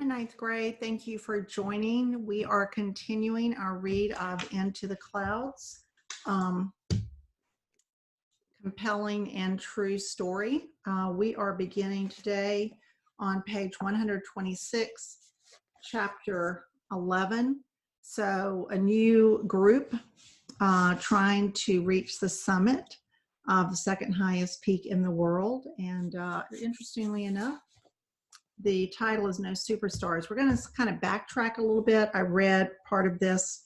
Hi, ninth grade. Thank you for joining. We are continuing our read of Into the Clouds, compelling and true story. We are beginning today on page 126, chapter 11. So a new group trying to reach the summit of the second highest peak in the world. And interestingly enough, the title is No Superstores. We're going to kind of backtrack a little bit. I read part of this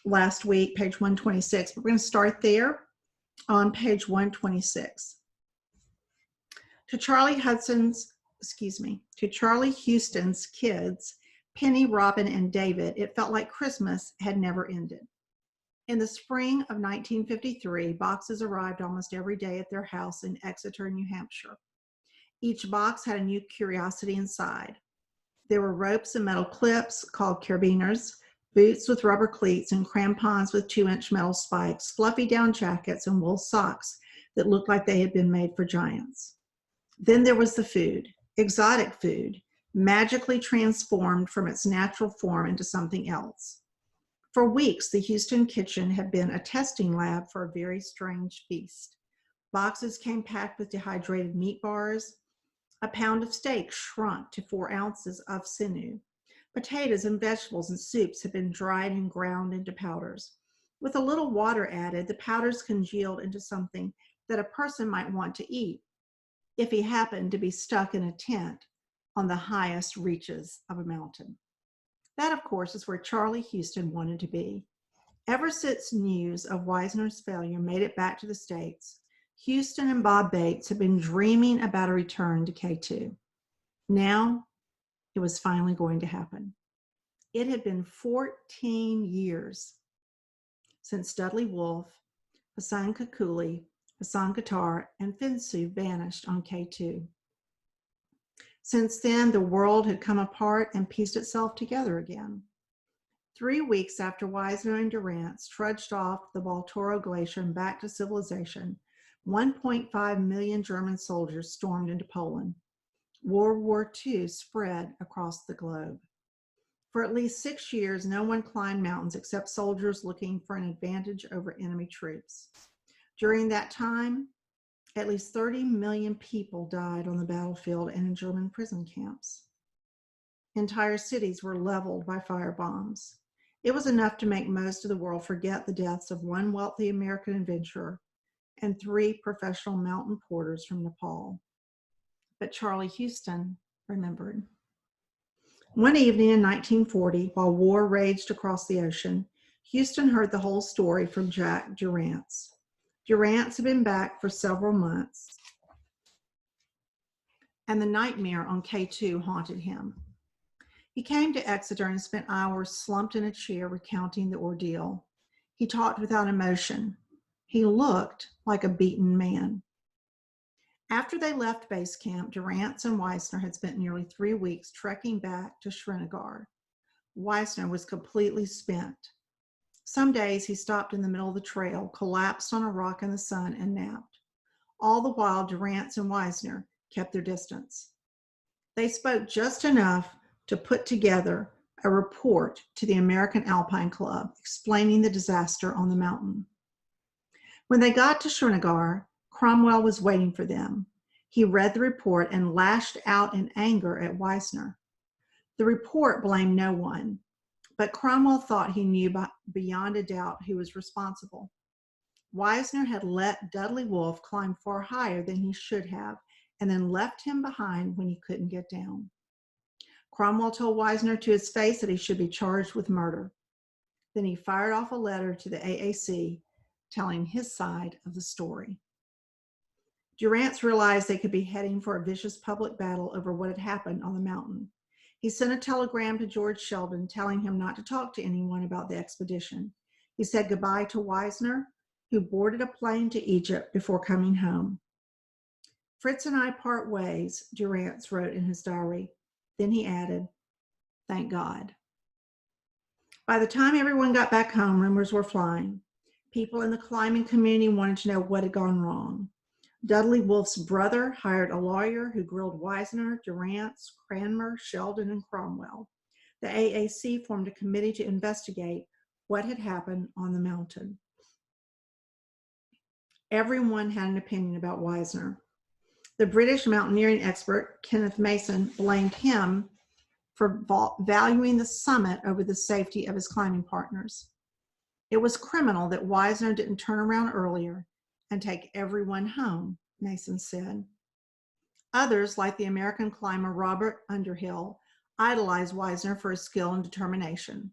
last week, page 126, but we're going to start there on page 126. To Charlie Huston's kids, Penny, Robin, and David, it felt like Christmas had never ended. In the spring of 1953, boxes arrived almost every day at their house in Exeter, New Hampshire. Each box had a new curiosity inside. There were ropes and metal clips called carabiners, boots with rubber cleats and crampons with 2-inch metal spikes, fluffy down jackets and wool socks that looked like they had been made for giants. Then there was the food, exotic food, magically transformed from its natural form into something else. For weeks, the Huston kitchen had been a testing lab for a very strange feast. Boxes came packed with dehydrated meat bars. A pound of steak shrunk to 4 ounces of sinew. Potatoes and vegetables and soups had been dried and ground into powders. With a little water added, the powders congealed into something that a person might want to eat if he happened to be stuck in a tent on the highest reaches of a mountain. That, of course, is where Charlie Huston wanted to be. Ever since news of Wisner's failure made it back to the States, Huston and Bob Bates had been dreaming about a return to K2. Now, it was finally going to happen. It had been 14 years since Dudley Wolfe, Hassan Kakuli, Hassan Qatar, and Finsu vanished on K2. Since then, the world had come apart and pieced itself together again. 3 weeks after Wisner and Durrance trudged off the Baltoro Glacier and back to civilization, 1.5 million German soldiers stormed into Poland. World War II spread across the globe. For at least 6 years, no one climbed mountains except soldiers looking for an advantage over enemy troops. During that time, at least 30 million people died on the battlefield and in German prison camps. Entire cities were leveled by firebombs. It was enough to make most of the world forget the deaths of one wealthy American adventurer and 3 professional mountain porters from Nepal. But Charlie Huston remembered. One evening in 1940, while war raged across the ocean, Huston heard the whole story from Jack Durrance. Durrance had been back for several months, and the nightmare on K2 haunted him. He came to Exeter and spent hours slumped in a chair recounting the ordeal. He talked without emotion. He looked like a beaten man. After they left base camp, Durrance and Wisner had spent nearly 3 weeks trekking back to Srinagar. Wisner was completely spent. Some days he stopped in the middle of the trail, collapsed on a rock in the sun, and napped. All the while, Durrance and Wisner kept their distance. They spoke just enough to put together a report to the American Alpine Club explaining the disaster on the mountain. When they got to Srinagar, Cromwell was waiting for them. He read the report and lashed out in anger at Wisner. The report blamed no one, but Cromwell thought he knew beyond a doubt who was responsible. Wisner had let Dudley Wolfe climb far higher than he should have and then left him behind when he couldn't get down. Cromwell told Wisner to his face that he should be charged with murder. Then he fired off a letter to the AAC telling his side of the story. Durrance realized they could be heading for a vicious public battle over what had happened on the mountain. He sent a telegram to George Sheldon telling him not to talk to anyone about the expedition. He said goodbye to Wisner, who boarded a plane to Egypt before coming home. Fritz and I part ways, Durrance wrote in his diary. Then he added, thank God. By the time everyone got back home, rumors were flying. People in the climbing community wanted to know what had gone wrong. Dudley Wolf's brother hired a lawyer who grilled Wisner, Durrance, Cranmer, Sheldon, and Cromwell. The AAC formed a committee to investigate what had happened on the mountain. Everyone had an opinion about Wisner. The British mountaineering expert, Kenneth Mason, blamed him for valuing the summit over the safety of his climbing partners. It was criminal that Wisner didn't turn around earlier and take everyone home, Mason said. Others, like the American climber Robert Underhill, idolized Wisner for his skill and determination.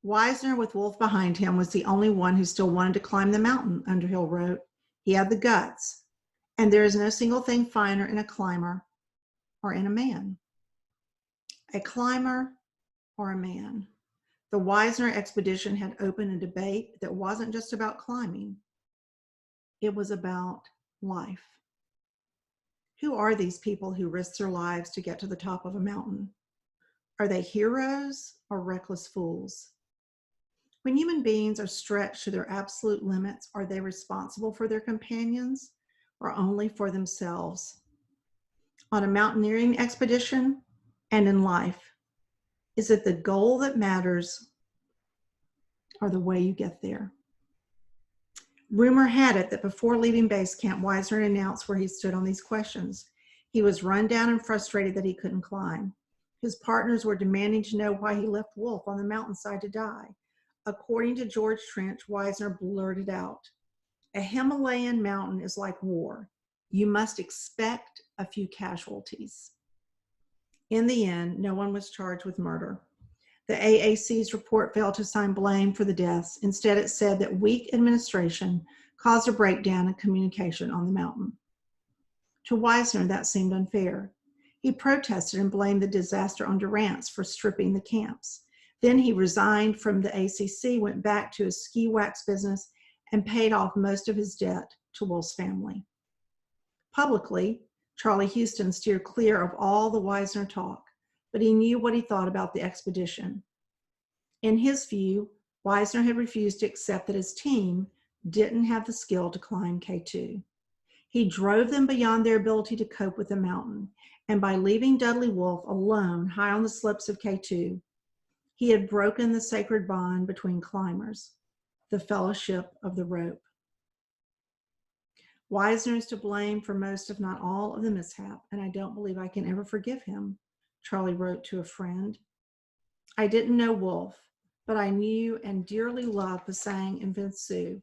Wisner, with Wolf behind him, was the only one who still wanted to climb the mountain, Underhill wrote. He had the guts, and there is no single thing finer in a climber or in a man. A climber or a man. The Wisner expedition had opened a debate that wasn't just about climbing. It was about life. Who are these people who risk their lives to get to the top of a mountain? Are they heroes or reckless fools? When human beings are stretched to their absolute limits, are they responsible for their companions or only for themselves? On a mountaineering expedition and in life, is it the goal that matters or the way you get there? Rumor had it that before leaving base camp, Wisner announced where he stood on these questions. He was run down and frustrated that he couldn't climb. His partners were demanding to know why he left Wolf on the mountainside to die. According to George Trench, Wisner blurted out, "A Himalayan mountain is like war. You must expect a few casualties." In the end, no one was charged with murder. The AAC's report failed to assign blame for the deaths. Instead, it said that weak administration caused a breakdown in communication on the mountain. To Wisner, that seemed unfair. He protested and blamed the disaster on Durrance for stripping the camps. Then he resigned from the ACC, went back to his ski wax business, and paid off most of his debt to Wolf's family. Publicly, Charlie Huston steered clear of all the Wisner talk, but he knew what he thought about the expedition. In his view, Wisner had refused to accept that his team didn't have the skill to climb K2. He drove them beyond their ability to cope with the mountain, and by leaving Dudley Wolf alone high on the slopes of K2, he had broken the sacred bond between climbers, the fellowship of the rope. Wisner is to blame for most, if not all, of the mishap, and I don't believe I can ever forgive him, Charlie wrote to a friend. I didn't know Wolf, but I knew and dearly loved Pasang and Vinsu,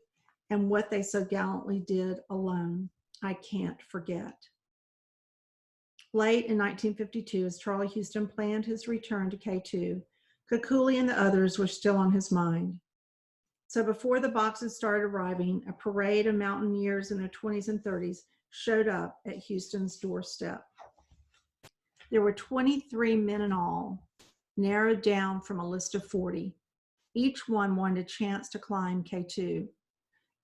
and what they so gallantly did alone, I can't forget. Late in 1952, as Charlie Huston planned his return to K2, Kekule and the others were still on his mind. So before the boxes started arriving, a parade of mountaineers in their 20s and 30s showed up at Huston's doorstep. There were 23 men in all, narrowed down from a list of 40. Each one wanted a chance to climb K2,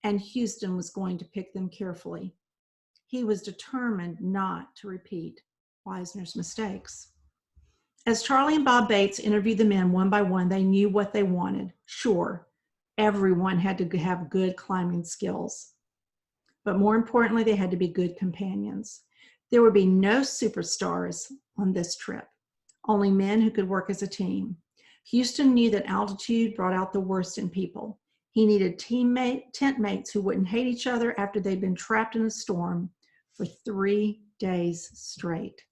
and Huston was going to pick them carefully. He was determined not to repeat Wisner's mistakes. As Charlie and Bob Bates interviewed the men one by one, they knew what they wanted. Sure, everyone had to have good climbing skills, but more importantly, they had to be good companions. There would be no superstars on this trip, only men who could work as a team. Huston knew that altitude brought out the worst in people. He needed tent mates who wouldn't hate each other after they'd been trapped in a storm for 3 days straight.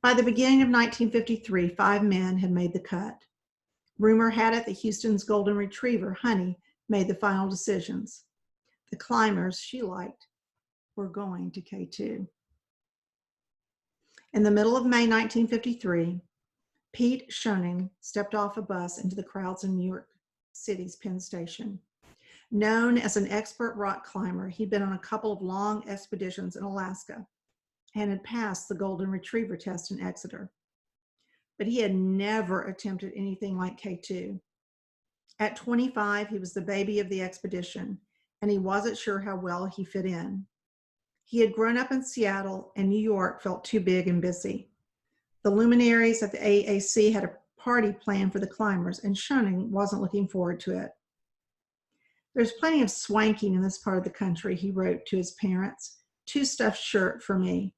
By the beginning of 1953, 5 men had made the cut. Rumor had it that Huston's golden retriever, Honey, made the final decisions. The climbers she liked were going to K2. In the middle of May 1953, Pete Schoening stepped off a bus into the crowds in New York City's Penn Station. Known as an expert rock climber, he'd been on a couple of long expeditions in Alaska and had passed the golden retriever test in Exeter. But he had never attempted anything like K2. At 25, he was the baby of the expedition, and he wasn't sure how well he fit in. He had grown up in Seattle, and New York felt too big and busy. The luminaries at the AAC had a party planned for the climbers, and Schoening wasn't looking forward to it. There's plenty of swanking in this part of the country, he wrote to his parents. 2 stuffed shirt for me.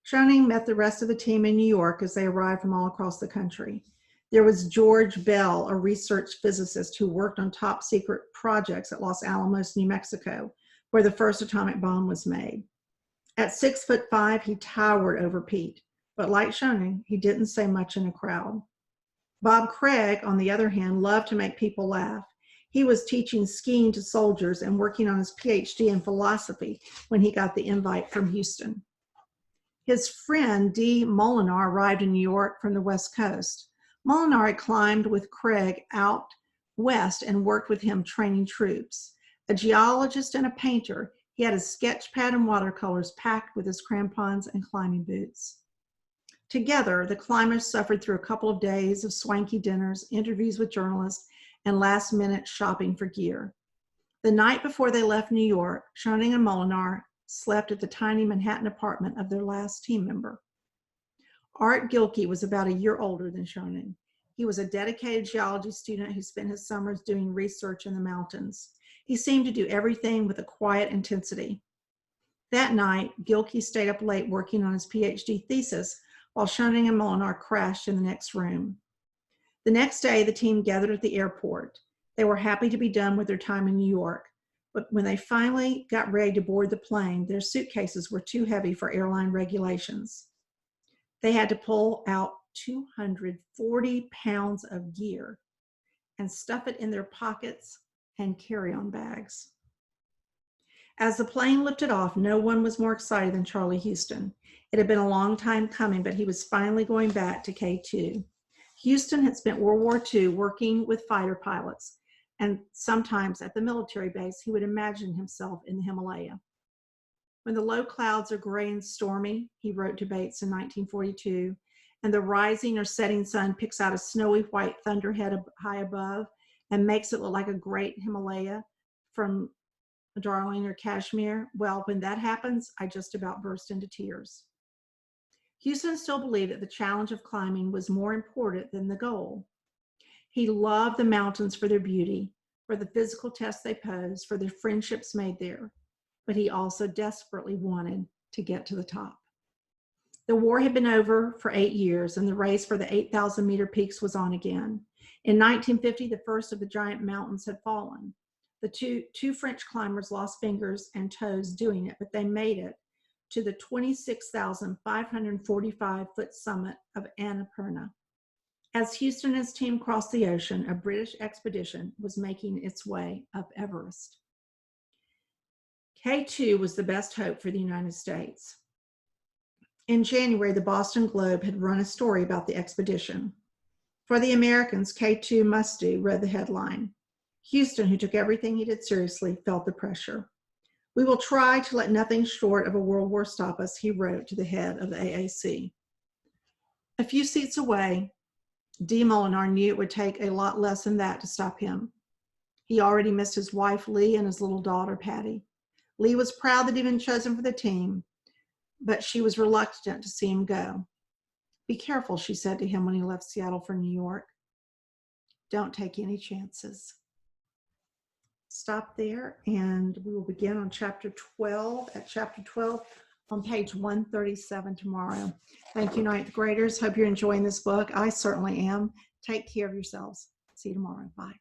Schoening met the rest of the team in New York as they arrived from all across the country. There was George Bell, a research physicist who worked on top secret projects at Los Alamos, New Mexico, where the first atomic bomb was made. At 6'5", he towered over Pete, but like Schoening, he didn't say much in a crowd. Bob Craig, on the other hand, loved to make people laugh. He was teaching skiing to soldiers and working on his PhD in philosophy when he got the invite from Huston. His friend D. Molinar arrived in New York from the West Coast. Molinar had climbed with Craig out west and worked with him training troops. A geologist and a painter, he had his sketch pad and watercolors packed with his crampons and climbing boots. Together, the climbers suffered through a couple of days of swanky dinners, interviews with journalists, and last-minute shopping for gear. The night before they left New York, Schoening and Molinar slept at the tiny Manhattan apartment of their last team member. Art Gilkey was about a year older than Schoening. He was a dedicated geology student who spent his summers doing research in the mountains. He seemed to do everything with a quiet intensity. That night, Gilkey stayed up late working on his PhD thesis while Schoening and Molinar crashed in the next room. The next day, the team gathered at the airport. They were happy to be done with their time in New York, but when they finally got ready to board the plane, their suitcases were too heavy for airline regulations. They had to pull out 240 pounds of gear and stuff it in their pockets and carry-on bags. As the plane lifted off, no one was more excited than Charlie Huston. It had been a long time coming, but he was finally going back to K2. Huston had spent World War II working with fighter pilots, and sometimes at the military base, he would imagine himself in the Himalaya. When the low clouds are gray and stormy, he wrote to Bates in 1942, and the rising or setting sun picks out a snowy white thunderhead high above and makes it look like a great Himalaya from Darjeeling or Kashmir, well, when that happens, I just about burst into tears. Huston still believed that the challenge of climbing was more important than the goal. He loved the mountains for their beauty, for the physical tests they posed, for the friendships made there, but he also desperately wanted to get to the top. The war had been over for 8 years, and the race for the 8,000-meter peaks was on again. In 1950, the first of the giant mountains had fallen. The two French climbers lost fingers and toes doing it, but they made it to the 26,545-foot summit of Annapurna. As Huston and his team crossed the ocean, a British expedition was making its way up Everest. K2 was the best hope for the United States. In January, the Boston Globe had run a story about the expedition. For the Americans, K2 must do, read the headline. Huston, who took everything he did seriously, felt the pressure. We will try to let nothing short of a world war stop us, he wrote to the head of the AAC. A few seats away, D. Molinar knew it would take a lot less than that to stop him. He already missed his wife, Lee, and his little daughter, Patty. Lee was proud that he'd been chosen for the team, but she was reluctant to see him go. Be careful, she said to him when he left Seattle for New York. Don't take any chances. Stop there, and we will begin on chapter 12, on page 137 tomorrow. Thank you, ninth graders. Hope you're enjoying this book. I certainly am. Take care of yourselves. See you tomorrow. Bye.